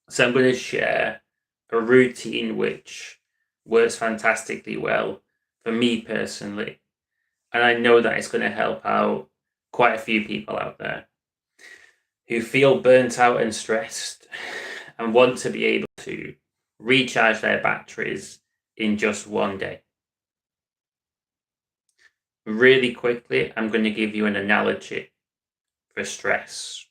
So I'm going to share a routine which works fantastically well for me personally. And I know that it's going to help out quite a few people out there who feel burnt out and stressed and want to be able to recharge their batteries in just one day. Really quickly, I'm going to give you an analogy for stress,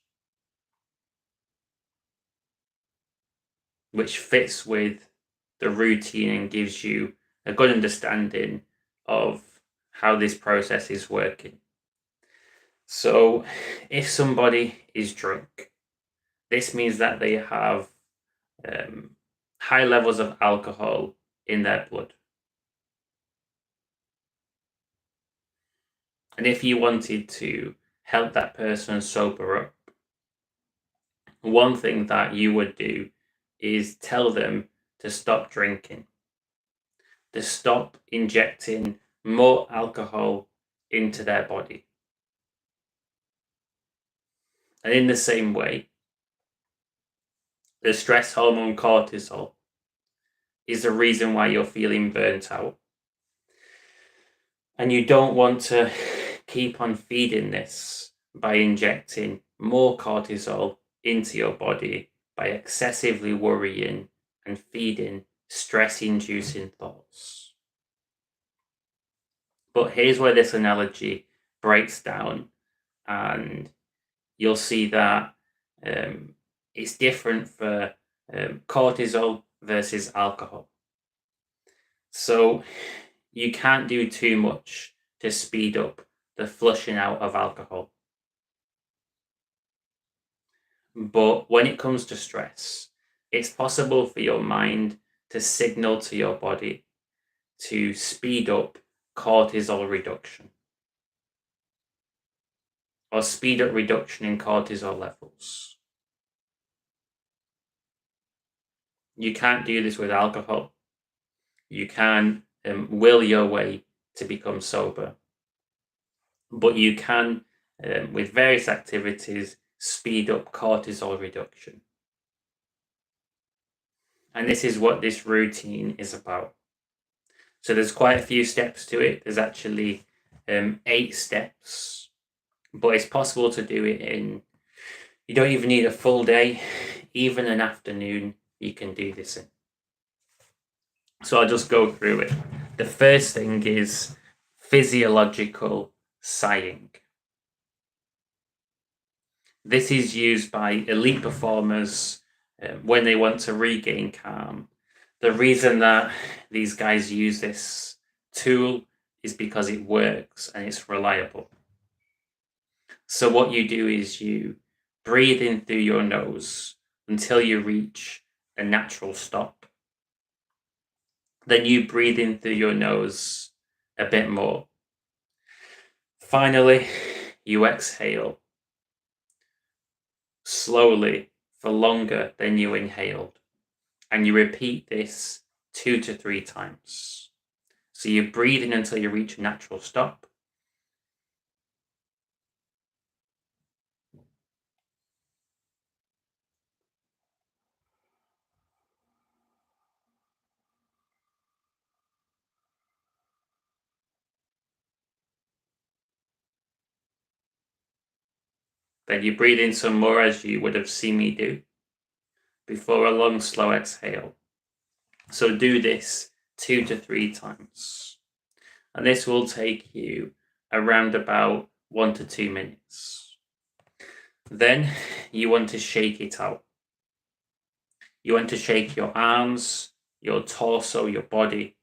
which fits with the routine and gives you a good understanding of how this process is working. So, if somebody is drunk, this means that they have um, high levels of alcohol in their blood. And if you wanted to help that person sober up, one thing that you would do is tell them to stop drinking, to stop injecting more alcohol into their body. And in the same way, the stress hormone cortisol is the reason why you're feeling burnt out. And you don't want to keep on feeding this by injecting more cortisol into your body by excessively worrying and feeding stress inducing thoughts. But here's where this analogy breaks down, and you'll see that it's different for cortisol versus alcohol. So you can't do too much to speed up the flushing out of alcohol. But when it comes to stress, it's possible for your mind to signal to your body to speed up cortisol reduction or speed up reduction in cortisol levels. You can't do this with alcohol. You can will your way to become sober, but you can, with various activities, speed up cortisol reduction. And this is what this routine is about. So there's quite a few steps to it. There's actually 8 steps, but it's possible to do it in, you don't even need a full day, even an afternoon you can do this in. So I'll just go through it. The first thing is physiological sighing. This is used by elite performers when they want to regain calm. The reason that these guys use this tool is because it works and it's reliable. So what you do is you breathe in through your nose until you reach a natural stop. Then you breathe in through your nose a bit more. Finally, you exhale slowly for longer than you inhaled. And you repeat this 2 to 3 times. So you breathe in until you reach a natural stop. Then you breathe in some more as you would have seen me do before a long, slow exhale. So do this 2 to 3 times. And this will take you around about 1 to 2 minutes. Then you want to shake it out. You want to shake your arms, your torso, your body,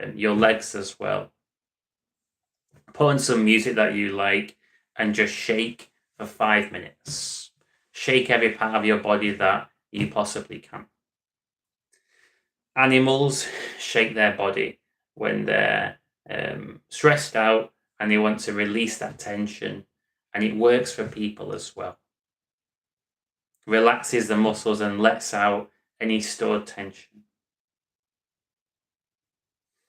and your legs as well. Put on some music that you like and just shake for 5 minutes. Shake every part of your body that you possibly can. Animals shake their body when they're stressed out and they want to release that tension, and it works for people as well. Relaxes the muscles and lets out any stored tension.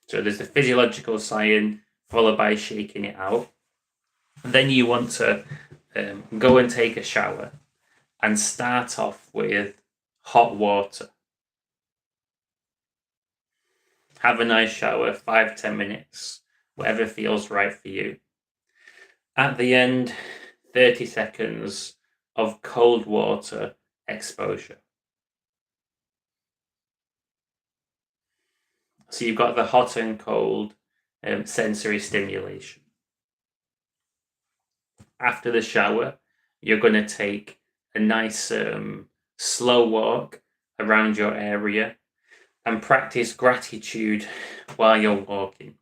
So there's the physiological sighing followed by shaking it out. And then you want to go and take a shower and start off with hot water. Have a nice shower, 5-10 minutes, whatever feels right for you. At the end, 30 seconds of cold water exposure. So you've got the hot and cold sensory stimulation. After the shower, you're going to take a nice slow walk around your area and practice gratitude while you're walking.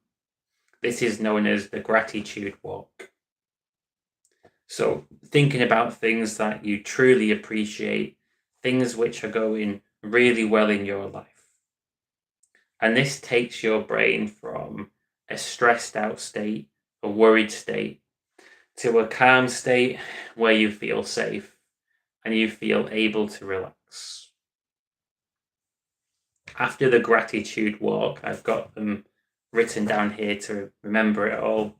This is known as the gratitude walk. So thinking about things that you truly appreciate, things which are going really well in your life. And this takes your brain from a stressed out state, a worried state, to a calm state where you feel safe and you feel able to relax. After the gratitude walk, I've got them written down here to remember it all.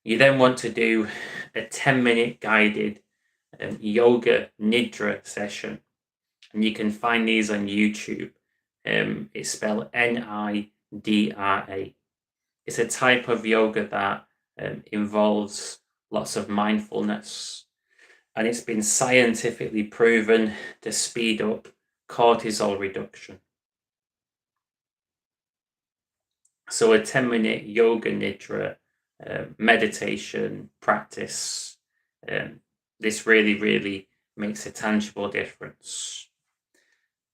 You then want to do a 10-minute guided yoga nidra session. And you can find these on YouTube. It's spelled Nidra. It's a type of yoga that involves lots of mindfulness. And it's been scientifically proven to speed up cortisol reduction. So a 10-minute yoga nidra meditation practice, this really makes a tangible difference.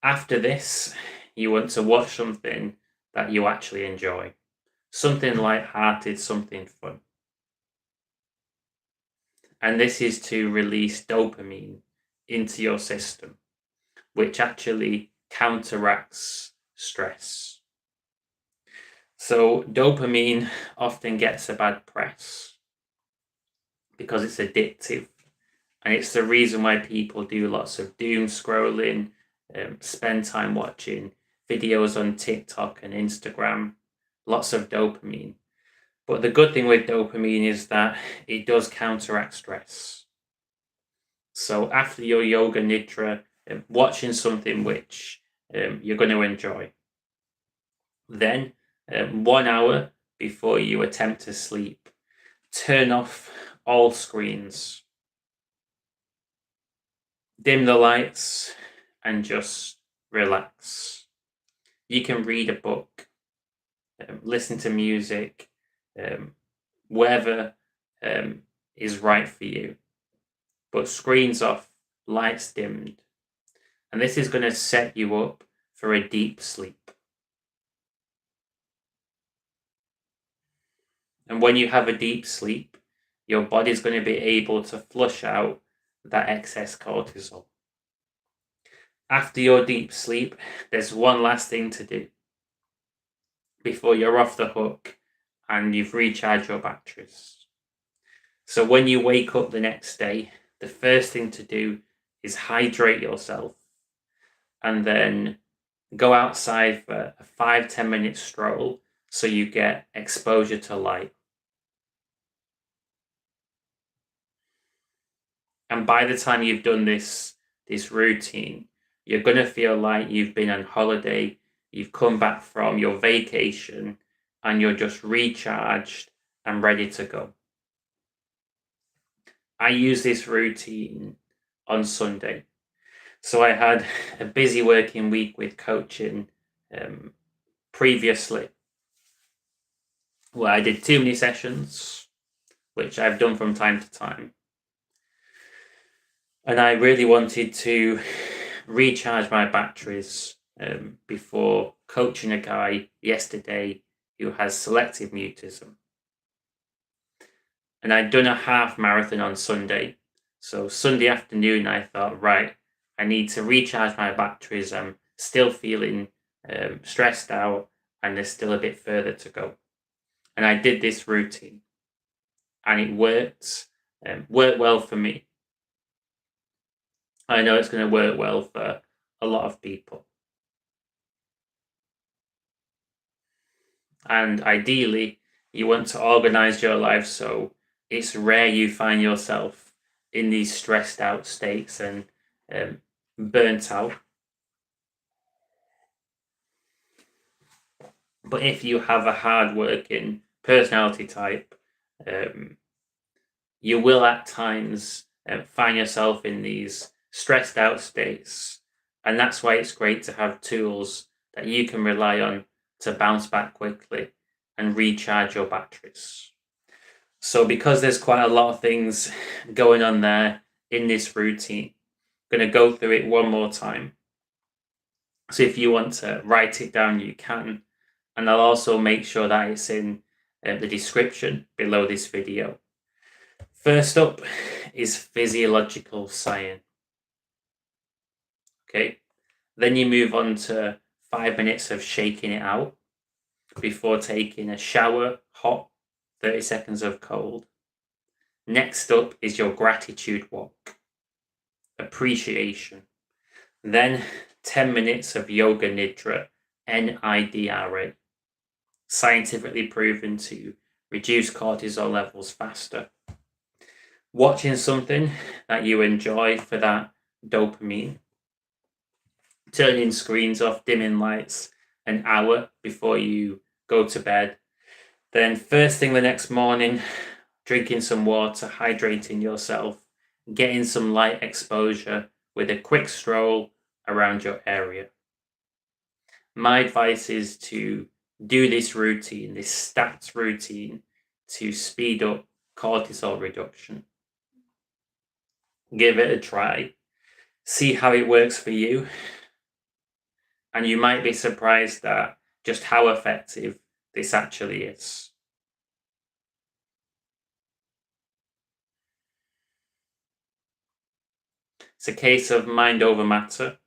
After this, you want to watch something that you actually enjoy. Something light-hearted, something fun. And this is to release dopamine into your system, which actually counteracts stress. So dopamine often gets a bad press because it's addictive. And it's the reason why people do lots of doom scrolling, spend time watching videos on TikTok and Instagram, lots of dopamine. But the good thing with dopamine is that it does counteract stress. So after your yoga nidra, watching something which you're going to enjoy. Then 1 hour before you attempt to sleep, turn off all screens. Dim the lights and just relax. You can read a book, listen to music, whatever is right for you. But screens off, lights dimmed. And this is going to set you up for a deep sleep. And when you have a deep sleep, your body's going to be able to flush out that excess cortisol. After your deep sleep, there's one last thing to do before you're off the hook and you've recharged your batteries. So when you wake up the next day, the first thing to do is hydrate yourself and then go outside for a 5-10 minute stroll so you get exposure to light. And by the time you've done this routine, you're going to feel like you've been on holiday, you've come back from your vacation, and you're just recharged and ready to go. I use this routine on Sunday. So I had a busy working week with coaching previously, where I did too many sessions, which I've done from time to time. And I really wanted to recharge my batteries before coaching a guy yesterday who has selective mutism. And I'd done a half marathon on Sunday. So Sunday afternoon, I thought, right, I need to recharge my batteries. I'm still feeling stressed out and there's still a bit further to go. And I did this routine and it worked well for me. I know it's going to work well for a lot of people. And ideally, you want to organize your life so it's rare you find yourself in these stressed out states and burnt out. But if you have a hard-working personality type, you will at times find yourself in these stressed out states. And that's why it's great to have tools that you can rely on to bounce back quickly and recharge your batteries. So because there's quite a lot of things going on there in this routine, I'm going to go through it one more time. So if you want to write it down, you can. And I'll also make sure that it's in the description below this video. First up is physiological sighing. Okay. Then you move on to 5 minutes of shaking it out before taking a shower, hot, 30 seconds of cold. Next up is your gratitude walk, appreciation. Then 10 minutes of yoga nidra, NIDRA, scientifically proven to reduce cortisol levels faster. Watching something that you enjoy for that dopamine. Turning screens off, dimming lights an hour before you go to bed. Then first thing the next morning, drinking some water, hydrating yourself, getting some light exposure with a quick stroll around your area. My advice is to do this routine, this stats routine, to speed up cortisol reduction. Give it a try. See how it works for you. And you might be surprised at just how effective this actually is. It's a case of mind over matter.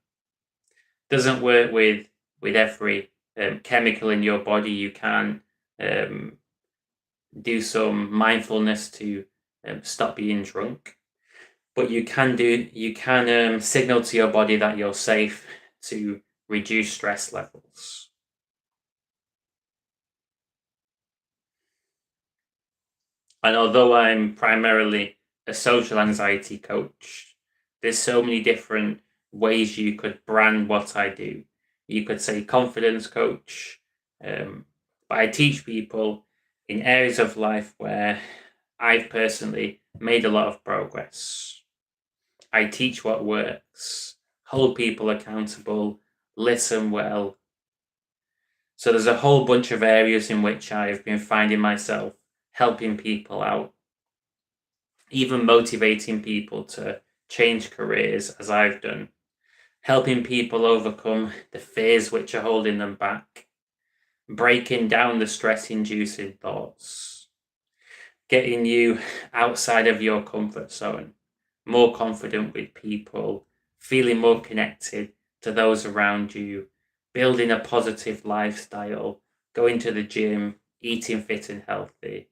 Doesn't work with every chemical in your body. You can do some mindfulness to stop being drunk, but you can signal to your body that you're safe to reduce stress levels. And although I'm primarily a social anxiety coach, there's so many different ways you could brand what I do. You could say confidence coach, but I teach people in areas of life where I've personally made a lot of progress. I teach what works, hold people accountable, listen well. So there's a whole bunch of areas in which I've been finding myself helping people out, even motivating people to change careers as I've done, helping people overcome the fears which are holding them back, breaking down the stress-inducing thoughts, getting you outside of your comfort zone, more confident with people, feeling more connected to those around you, building a positive lifestyle, going to the gym, eating fit and healthy.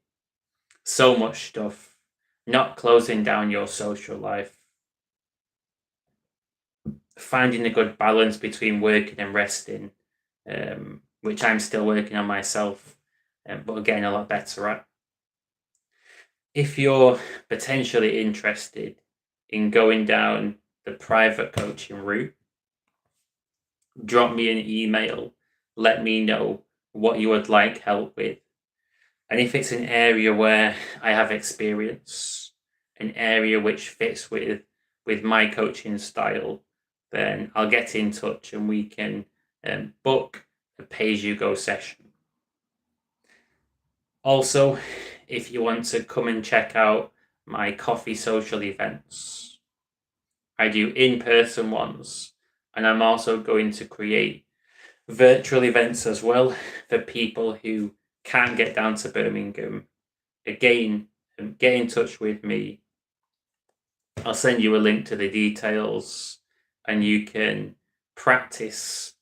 So much stuff. Not closing down your social life. Finding a good balance between working and resting, which I'm still working on myself, but getting a lot better at. If you're potentially interested in going down the private coaching route, drop me an email, let me know what you would like help with. And if it's an area where I have experience, an area which fits with my coaching style, then I'll get in touch and we can book a pay-as-you-go session. Also, if you want to come and check out my coffee social events, I do in-person ones, and I'm also going to create virtual events as well for people who can't get down to Birmingham. Again, get in touch with me. I'll send you a link to the details and you can practice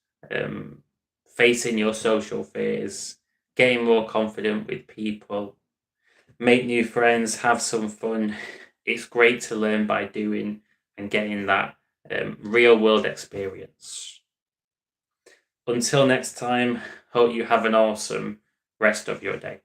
facing your social fears, getting more confident with people, make new friends, have some fun. It's great to learn by doing and getting that real world experience. Until next time, hope you have an awesome rest of your day.